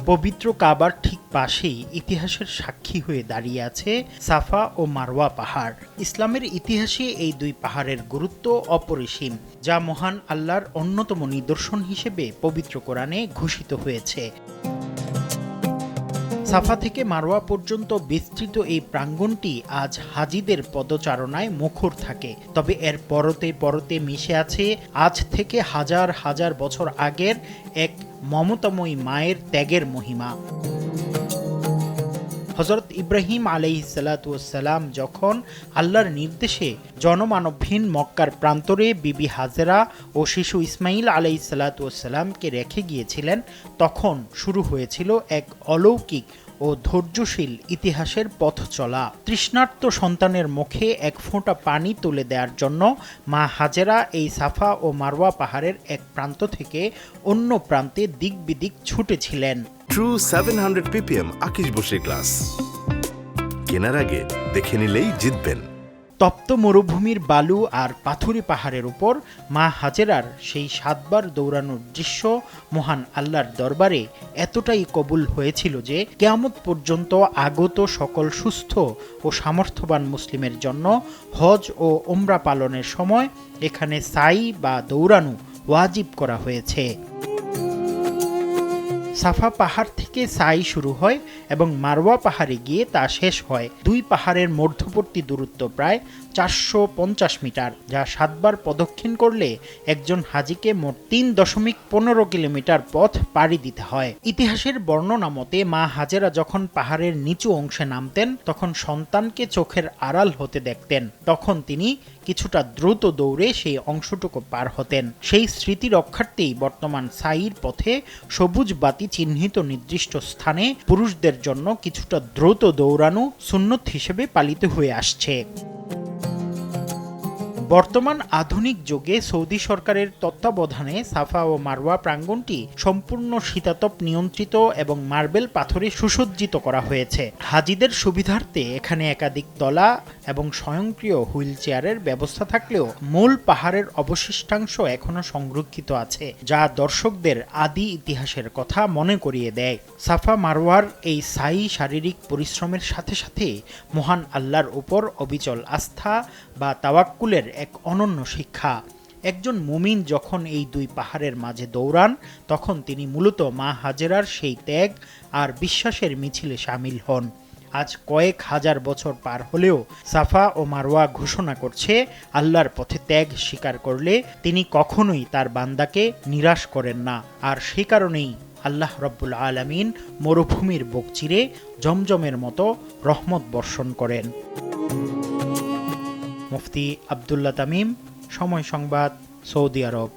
পবিত্র কাবার ঠিক পাশেই ইতিহাসের সাক্ষী হয়ে দাঁড়িয়ে আছে সাফা ও মারওয়া পাহাড়। ইসলামের ইতিহাসে এই দুই পাহাড়ের গুরুত্ব অপরিসীম, যা মহান আল্লাহর অন্যতম নিদর্শন হিসেবে পবিত্র কোরআনে ঘোষিত হয়েছে। সাফা থেকে মারওয়া পর্যন্ত বিস্তৃত এই প্রাঙ্গণটি আজ হাজিদের পদচারণায় মুখর থাকে। তবে এর পরতে পরতে মিশে আছে আজ থেকে হাজার হাজার বছর আগের এক মমতাময়ী মায়ের ত্যাগের মহিমা। হযরত ইব্রাহিম আলাইহিসসালাম যখন আল্লাহর নির্দেশে জনমানবহীন মক্কার প্রান্তরে বিবি হাজেরা ও শিশু ইসমাইল আলাইহিসসালামকে রেখে গিয়েছিলেন, তখন শুরু হয়েছিল এক অলৌকিক ও ধৈর্যশীল ইতিহাসের পথ চলা। তৃষ্ণার্ত সন্তানের মুখে এক ফোঁটা পানি তুলে দেওয়ার জন্য মা হাজেরা এই সাফা ও মারওয়া পাহাড়ের এক প্রান্ত থেকে অন্য প্রান্তে দিক বিদিক ছুটেছিলেন। ট্রু 700 ppm আকিশ বসে ক্লাস কেনার আগে দেখে নিলেই জিতবেন। তপ্ত মরুভূমির বালু আর পাথুরে পাহাড়ের উপর মা হাজেরার সেই 7 বার দৌড়ানোর দৃশ্য মহান আল্লাহর দরবারে এতটাই কবুল হয়েছিল যে কিয়ামত পর্যন্ত আগত সকল সুস্থ ও সামর্থ্যবান মুসলিমের জন্য হজ ও উমরা পালনের সময় এখানে সাই বা দৌড়ানো ওয়াজিব করা হয়েছে। সাফা পাহাড় থেকে সাই শুরু হয় এবং মারওয়া পাহাড়ে গিয়ে তা শেষ হয়। দুই পাহাড়ের মধ্যবর্তী দূরত্ব প্রায় 450 মিটার, যা 7 বার প্রদক্ষিণ করলে একজন হাজিকে মোট 3.15 কিলোমিটার পথ পাড়ি দিতে হয়। ইতিহাসের বর্ণনা মতে মা হাজেরা যখন পাহাড়ের নিচু অংশে নামতেন তখন সন্তানকে চোখের আড়াল হতে দেখতেন। তখন তিনি কিছুটা দ্রুত দৌড়ে সেই অংশটুকু পার হতেন। সেই স্মৃতি রক্ষার্থেই বর্তমান সাইর পথে সবুজ বাতি চিহ্নিত নির্দিষ্ট স্থানে পুরুষদের জন্য কিছুটা দ্রুত দৌড়ানো সুন্নত হিসেবে পালিত হয়ে আসছে। বর্তমান আধুনিক যুগে সৌদি সরকারের তত্ত্বাবধানে সাফা ও মারওয়া প্রাঙ্গণটি সম্পূর্ণ শীতাতপ নিয়ন্ত্রিত এবং মার্বেল পাথরে সুসজ্জিত করা হয়েছে। হাজিদের সুবিধার্থে এখানে একাধিক তলা এবং স্বয়ংক্রিয় হুইল চেয়ারের ব্যবস্থা থাকলেও মূল পাহাড়ের অবশিষ্টাংশ এখনো সংরক্ষিত আছে, যা দর্শকদের আদি ইতিহাসের কথা মনে করিয়ে দেয়। সাফা মারওয়ার এই সাই শারীরিক পরিশ্রমের সাথে সাথে মহান আল্লাহর উপর অবিচল আস্থা বা তাওয়াক্কুলের এক অনন্য শিক্ষা। একজন মুমিন যখন এই দুই পাহাড়ের মাঝে দৌড়ান তখন তিনি মূলত মা হাজেরার সেই ত্যাগ আর বিশ্বাসের মিছিলে সামিল হন। আজ কয়েক হাজার বছর পার হলেও সাফা ও মারওয়া ঘোষণা করছে, আল্লাহর পথে ত্যাগ স্বীকার করলে তিনি কখনোই তার বান্দাকে নিরাশ করেন না। আর সেই কারণেই আল্লাহ রব্বুল আলামিন মরুভূমির বুক চিরে জমজমের মতো রহমত বর্ষণ করেন। মুফতি আব্দুল্লাহ তামিম, সময় সংবাদ, সৌদি আরব।